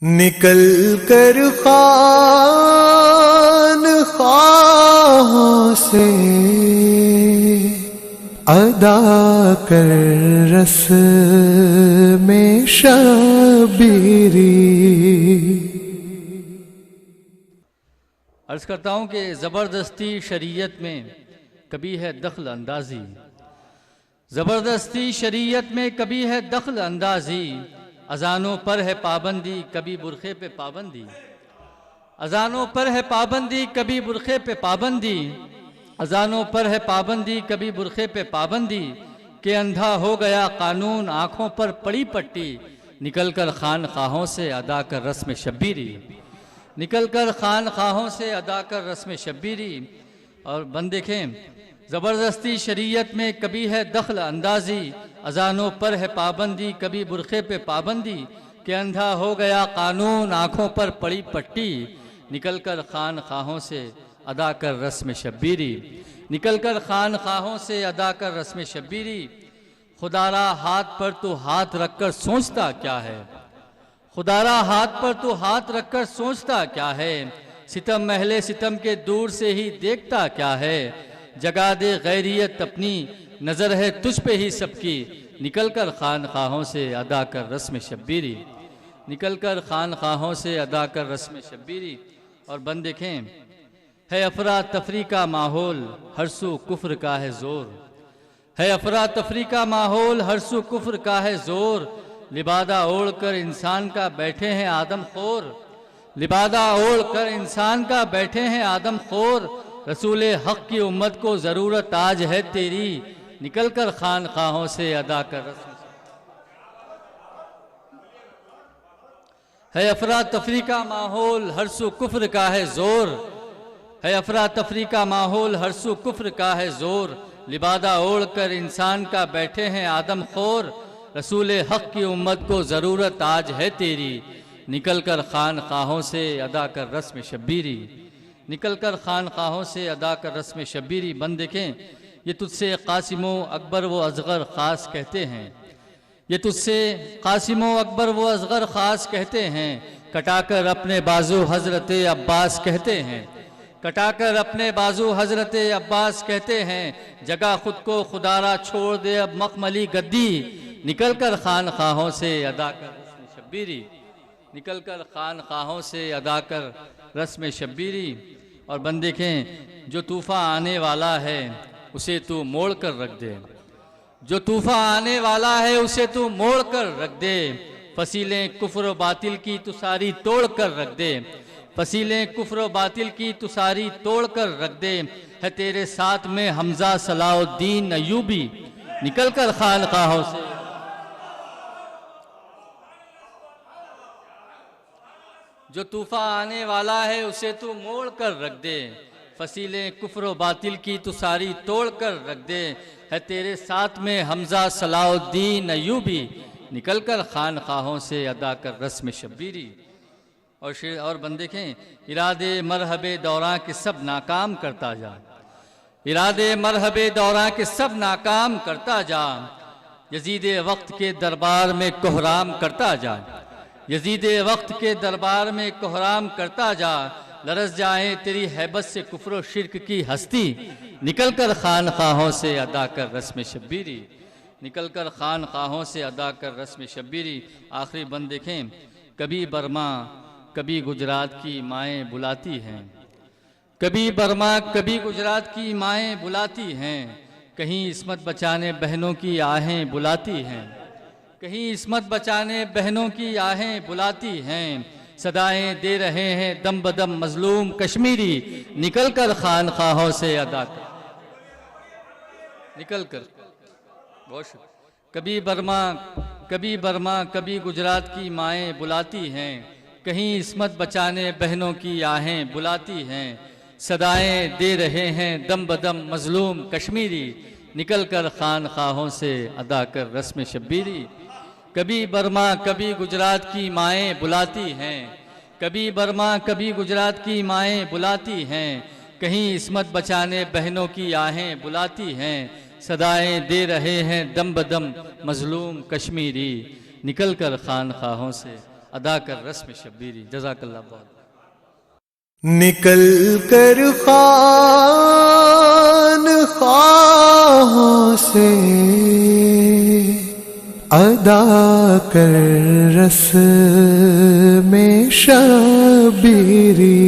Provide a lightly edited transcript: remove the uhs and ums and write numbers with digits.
निकल कर खानखाहों से अदा कर रस्म शबीरी। अर्ज़ करता हूँ कि ज़बरदस्ती शरीयत में कभी है दखल अंदाज़ी, ज़बरदस्ती शरीयत में कभी है दखल अंदाज़ी। अज़ानों पर है पाबंदी कभी बुरखे पे पाबंदी, अज़ानों पर है पाबंदी कभी बुरखे पे पाबंदी, अज़ानों पर है पाबंदी कभी बुरखे पे पाबंदी। के अंधा हो गया कानून आँखों पर पड़ी पट्टी, निकल कर खानखाहों से अदा कर रस्म शब्बीरी, निकल कर खानखाहों से अदा कर रस्म शब्बीरी। और बंद देखें, ज़बरदस्ती शरीयत में कभी है दखल अंदाज़ी, अज़ानों पर है पाबंदी कभी बुरखे पे पाबंदी। के अंधा हो गया कानून आँखों पर पड़ी पट्टी, निकल कर खानखाहों से अदा कर रस्म शब्बीरी, निकल कर खानखाहों से अदा कर रस्म शब्बीरी। खुदारा हाथ पर तो हाथ रखकर सोचता क्या है, खुदारा हाथ पर तो हाथ रखकर सोचता क्या है। सितम महले सितम के दूर से ही देखता क्या है, जगा दे गैरियत अपनी नज़र है तुझ पे ही सबकी। निकल कर खानखाहों से अदा कर रस्म शब्बीरी, निकल कर खानखाहों से अदा कर रस्म शब्बीरी। और बंद देखें, है अफरा तफरी का माहौल हर सू कुफ्र का है ज़ोर, है अफरा तफरी का माहौल हर सू कुफ्र का है ज़ोर। लिबादा ओढ़ कर इंसान का बैठे हैं आदम खोर, लिबादा ओढ़ कर इंसान का बैठे हैं आदम खोर। रसूले हक़ की उम्मत को ज़रूरत आज है तेरी, निकल कर खानखाहों से अदा कर रस्म। है अफरा तफरी का माहौल हर सू कुफ्र का है ज़ोर, है अफरा तफरी का माहौल हर सू कुफ्र का है ज़ोर। लिबादा ओढ़ कर इंसान का बैठे हैं आदम खोर, रसूले हक़ की उम्मत को ज़रूरत आज है तेरी, निकल कर खानखाहों से अदा कर रस्म शब्बीरी, निकल कर खानखाहों से अदा कर रस्म शब्बीरी। बंद देखें, ये तुझसे कासिमो अकबर व असग़र ख़ास कहते हैं, ये तुझसे कासिमो अकबर व असग़र ख़ास कहते हैं। कटाकर अपने बाजू हज़रत अब्बास कहते हैं, कटाकर अपने बाजू हज़रत अब्बास कहते हैं। जगह ख़ुद को खुदारा छोड़ दे अब मखमली गद्दी, निकल कर खानखाहों से अदा कर रस्म शब्बीरी, निकल कर खानखाहों से अदा कर रस्म शब्बीरी। और बंद देखें, जो तूफ़ा आने वाला है उसे तू मोड़ कर रख दे, जो तूफ़ा आने वाला है उसे तू मोड़ कर रख दे। फसीलें कुफ्र बातिल की तू सारी तोड़ कर रख दे, फसीलें कुफ्र बातिल की तू सारी तोड़ कर रख दे। है तेरे साथ में हमजा सलाउद्दीन अयूबी, निकल कर खानखाहों से। जो तूफ़ा आने वाला है उसे तू मोड़ कर रख दे, फसीलें कुफ्र बातिल की तू सारी तोड़ कर रख दे। है तेरे साथ में हमजा सलाउद्दीन अयूबी, निकल कर खानखाहों से अदा कर रस्म शब्बीरी। और बंद देखें, इरादे मरहबे दौरां के सब नाकाम करता जा, इरादे मरहबे दौरां के सब नाकाम करता जा। यजीदे वक्त के दरबार में कोहराम करता जा, यजीदे वक्त के दरबार में कोहराम करता जा। लरस जाए तेरी हैबत से कुफ्र शिरक की हस्ती, निकल कर खानखाहों से अदा कर रस्म शब्बीरी, निकल कर खानखाहों से अदा कर रस्म शब्बीरी। आखिरी बंद देखें, कभी बर्मा कभी गुजरात की माएँ बुलाती हैं, कभी बर्मा कभी गुजरात की माएँ बुलाती हैं। कहीं इस्मत बचाने बहनों की आहें बुलाती हैं, कहीं इस्मत बचाने बहनों की आहें बुलाती हैं। सदाएं दे रहे हैं दम बदम मजलूम कश्मीरी, निकल कर खानखाहों से अदा कर, निकल कर। कभी बर्मा कभी गुजरात की माएँ बुलाती हैं, कहीं इस्मत बचाने बहनों की आहें बुलाती हैं। सदाएं दे रहे हैं दम बदम मजलूम कश्मीरी, निकल कर खानखाहों से अदा कर रस्म शब्बीरी। कभी बर्मा कभी गुजरात की माएँ बुलाती हैं, कभी बर्मा कभी गुजरात की माएँ बुलाती हैं। कहीं इस्मत बचाने बहनों की आहें बुलाती हैं। सदाएं दे रहे हैं दम बदम मजलूम कश्मीरी, निकल कर खानखाहों से अदा कर रस्म शब्बीरी। जज़ाकल्लाह बहुत। निकल कर खानखाहों से अदा कर रस्म शब्बीरी।